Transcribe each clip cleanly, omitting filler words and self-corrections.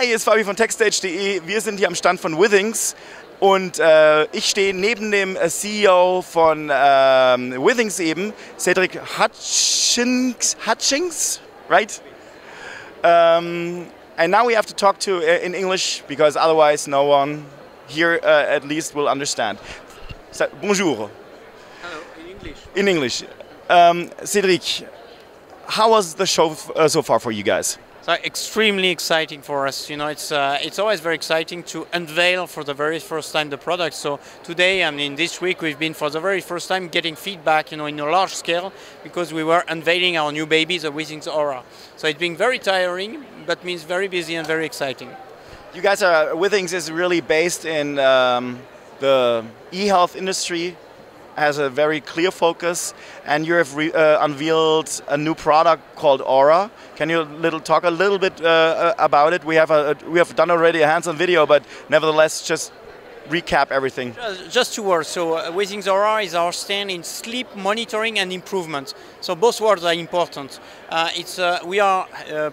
Hi, hier ist Fabi von techstage.de. Wir sind hier am Stand von Withings und ich stehe neben dem CEO von Withings eben, Cedric Hutchings, right? And now we have to talk to in English because otherwise no one here at least will understand. Bonjour. Hello, in English. In English. Cedric, how was the show so far for you guys? So extremely exciting for us. You know, it's always very exciting to unveil for the very first time the product. So today, I mean, this week we've been for the very first time getting feedback, you know, in a large scale because we were unveiling our new baby, the Withings Aura. So it's been very tiring, but means very busy and very exciting. You guys are Withings is really based in the e-health industry. Has a very clear focus, and you have unveiled a new product called Aura. Can you talk a little bit about it? We have done already a hands-on video, but nevertheless, just recap everything. Just 2 words. So Withings Aura is our stand in sleep monitoring and improvement. So both words are important. We are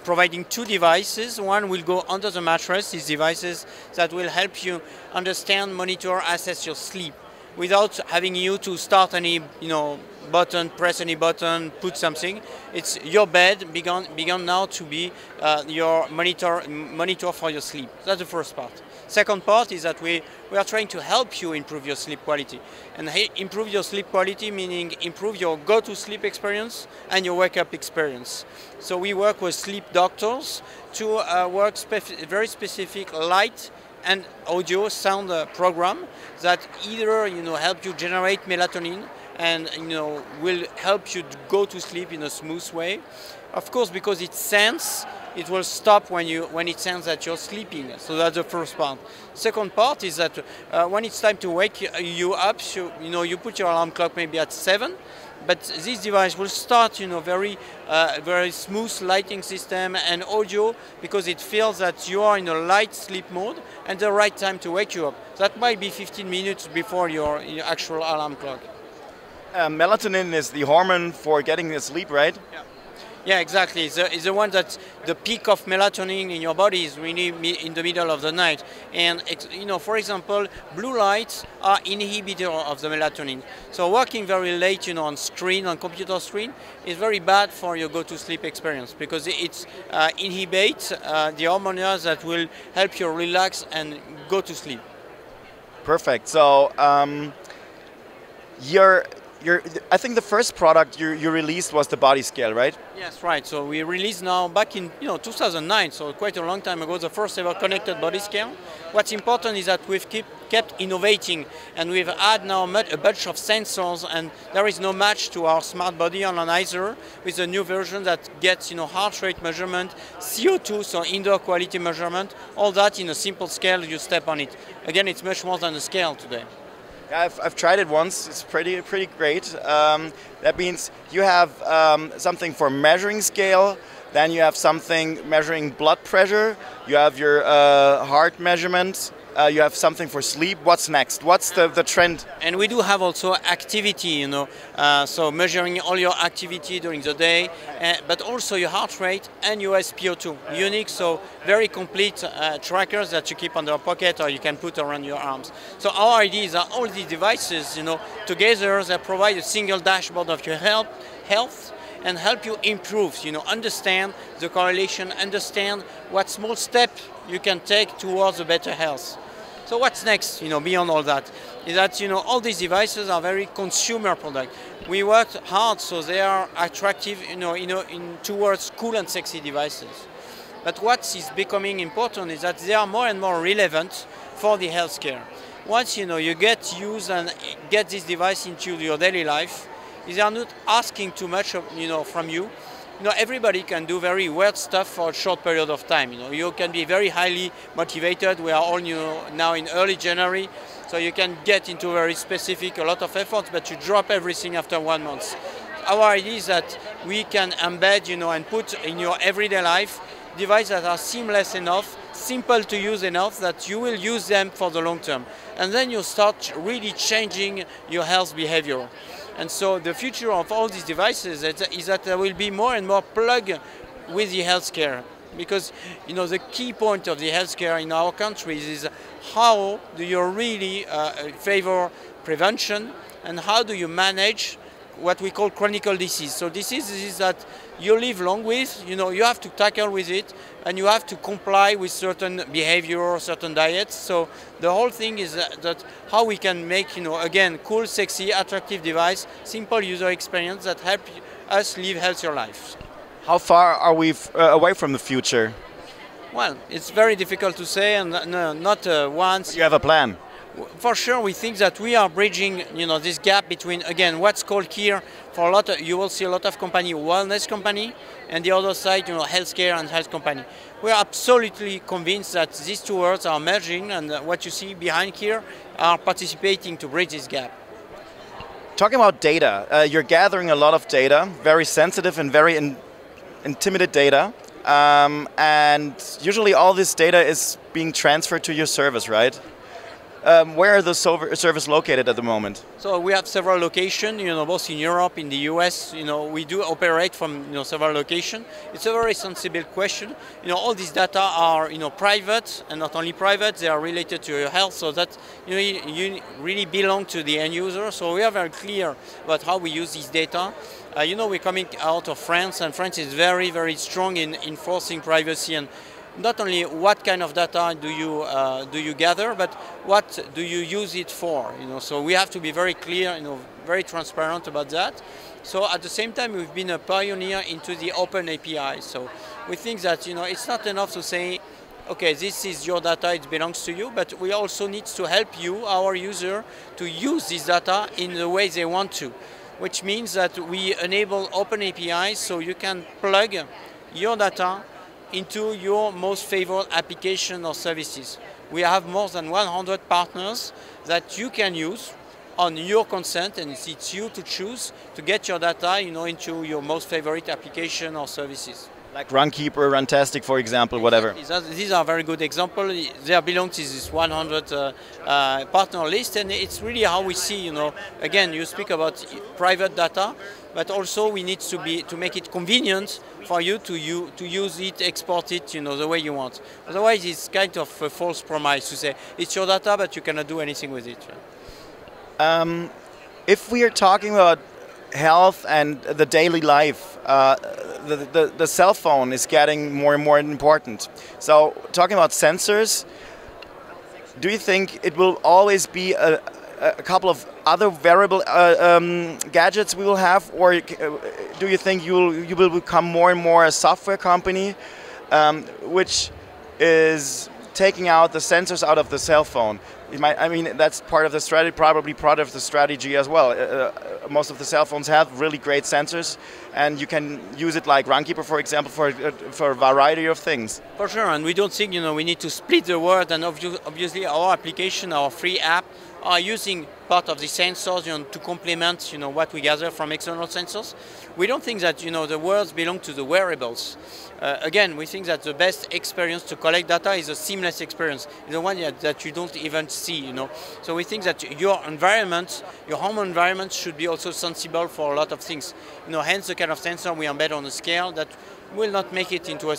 providing 2 devices. One will go under the mattress. These devices that will help you understand, monitor, assess your sleep, without having you to start any, button, press any button, put something. It's your bed begun now to be your monitor for your sleep. That's the first part. Second part is that we are trying to help you improve your sleep quality. And improve your sleep quality meaning improve your go-to-sleep experience and your wake-up experience. So we work with sleep doctors to work very specific light and audio sound program that either help you generate melatonin and will help you go to sleep in a smooth way. Of course, because it sense, it will stop when it senses that you're sleeping. So that's the first part. Second part is that when it's time to wake you up, you put your alarm clock maybe at 7. But this device will start, very smooth lighting system and audio because it feels that you are in a light sleep mode and the right time to wake you up. That might be 15 minutes before your actual alarm clock. Melatonin is the hormone for getting the sleep, right? Yeah. Yeah, exactly. It's the one that the peak of melatonin in your body is really in the middle of the night. And, for example, blue lights are inhibitor of the melatonin. So working very late, on screen, on computer screen, is very bad for your go-to-sleep experience because it inhibits the hormones that will help you relax and go to sleep. Perfect. So I think the first product you released was the body scale, right? Yes, right. So we released now back in 2009, so quite a long time ago, the first ever connected body scale. What's important is that we've kept innovating, and we've added now a bunch of sensors, and there is no match to our smart body analyzer with a new version that gets heart rate measurement, CO2, so indoor quality measurement, all that in a simple scale. You step on it. Again, it's much more than a scale today. Yeah, I've tried it once. It's pretty great. That means you have something for measuring scale, then you have something measuring blood pressure, you have your heart measurement, you have something for sleep. What's next? What's the trend? And we do have also activity, so measuring all your activity during the day, but also your heart rate and your SpO2. Unique, so very complete trackers that you keep on your pocket or you can put around your arms. So our idea is that all these devices, together they provide a single dashboard of your health and help you improve, understand the correlation, understand what small step you can take towards a better health. So what's next, beyond all that, is that, all these devices are very consumer product. We worked hard so they are attractive, towards cool and sexy devices. But what is becoming important is that they are more and more relevant for the healthcare. Once, you get used and get this device into your daily life, they are not asking too much, from you. Everybody can do very weird stuff for a short period of time. You can be very highly motivated. We are all now in early January, so you can get into very specific, a lot of efforts, but you drop everything after 1 month. Our idea is that we can embed, and put in your everyday life devices that are seamless enough, simple to use enough that you will use them for the long term. And then you start really changing your health behavior. And so the future of all these devices is that there will be more and more plug with the healthcare. because the key point of the healthcare in our countries is how do you really favor prevention, and how do you manage what we call chronic disease. So diseases that you live long with, you have to tackle with it, and you have to comply with certain behavior, certain diets. So the whole thing is that how we can make, again, cool, sexy, attractive device, simple user experience that help us live healthier lives. How far are we away from the future? Well, it's very difficult to say, and not once. You have a plan? For sure, we think that we are bridging, this gap between, again, what's called here for a lot of, you will see a lot of company, wellness company, and the other side, healthcare and health company. We are absolutely convinced that these two worlds are merging, and what you see behind here are participating to bridge this gap. Talking about data, you're gathering a lot of data, very sensitive and very intimate data, and usually all this data is being transferred to your service, right? Where are the servers located at the moment? So we have several locations, both in Europe, in the US. We do operate from several locations. It's a very sensible question. All these data are private, and not only private, they are related to your health, so that you really belong to the end user. So we are very clear about how we use this data. We're coming out of France, and France is very, very strong in enforcing privacy, and not only what kind of data do you gather, but what do you use it for? So we have to be very clear, very transparent about that. So at the same time, we've been a pioneer into the open API. So we think that it's not enough to say, okay, this is your data, it belongs to you, but we also need to help you, our user, to use this data in the way they want to, which means that we enable open APIs so you can plug your data into your most favored application or services. We have more than 100 partners that you can use on your consent, and it's you to choose to get your data into your most favorite application or services. Like Runkeeper, Runtastic, for example, whatever. These are very good examples. They belong to this 100 partner list, and it's really how we see, again, you speak about private data, but also we need to make it convenient for you to use it, export it, the way you want. Otherwise, it's kind of a false promise to say it's your data, but you cannot do anything with it. If we are talking about health and the daily life, the cell phone is getting more and more important. So talking about sensors, do you think it will always be a couple of other variable gadgets we will have, or do you think you will become more and more a software company which is taking out the sensors out of the cell phone? That's part of the strategy, probably part of the strategy as well. Most of the cell phones have really great sensors, and you can use it like Runkeeper, for example, for a variety of things. For sure, and we don't think we need to split the word, and obviously our application, our free app, are using part of the sensors to complement what we gather from external sensors. We don't think that the words belong to the wearables. Again, we think that the best experience to collect data is a seamless experience, the one that you don't even see. So we think that your environment, your home environment, should be also sensible for a lot of things. Hence the kind of sensor we embed on a scale that will not make it into a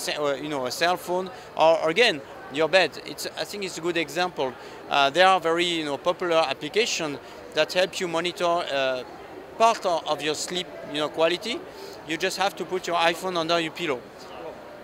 cell phone, or again, your bed. I think it's a good example. There are very popular applications that help you monitor part of your sleep quality. You just have to put your iPhone under your pillow.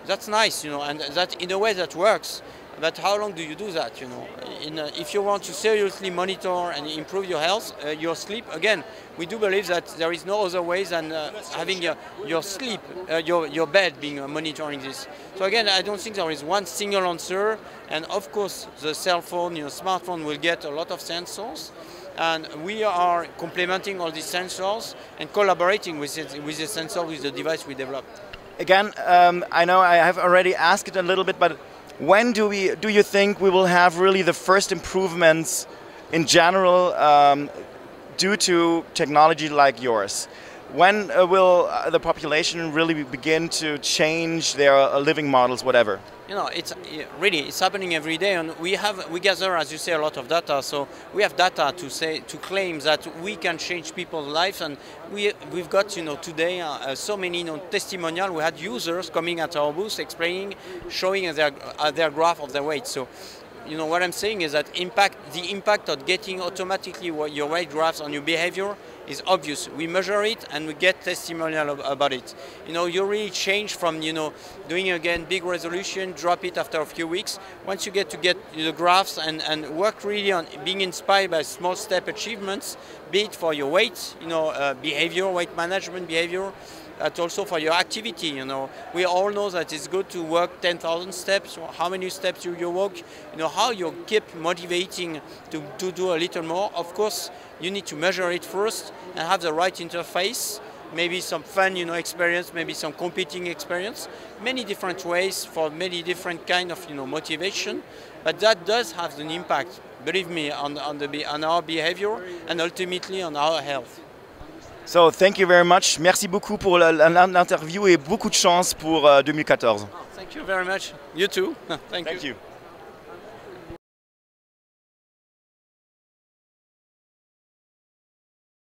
That's nice, and that in a way that works. But how long do you do that? If you want to seriously monitor and improve your health, your sleep, again, we do believe that there is no other way than having your sleep, your bed being monitoring this. So again, I don't think there is one single answer. And of course, the cell phone, smartphone will get a lot of sensors. And we are complementing all these sensors and collaborating with the sensor, with the device we developed. Again, I know I have already asked it a little bit, but when do you think we will have really the first improvements in general due to technology like yours? when will the population really begin to change their living models, whatever? You know, it's happening every day, and we gather, as you say, a lot of data. So we have data to claim that we can change people's lives, and we've got, you know, today so many, you know, testimonials. We had users coming at our booth explaining, showing their graph of their weight. So, you know, what I'm saying is that the impact of getting automatically your weight graphs on your behavior is obvious. We measure it and we get testimonial about it. You know, you really change from, you know, doing again big resolution, drop it after a few weeks. Once you get the graphs and work really on being inspired by small step achievements, be it for your weight, you know, behavior, weight management behavior, but also for your activity. You know, we all know that it's good to work 10,000 steps. How many steps you walk? You know, how you keep motivating to do a little more. Of course, you need to measure it first and have the right interface. Maybe some fun, you know, experience. Maybe some competing experience. Many different ways for many different kind of, you know, motivation. But that does have an impact. Believe me, on our behavior and ultimately on our health. So, thank you very much. Merci beaucoup pour l'interview et beaucoup de chance pour 2014. Thank you very much. You too. Thank you. You.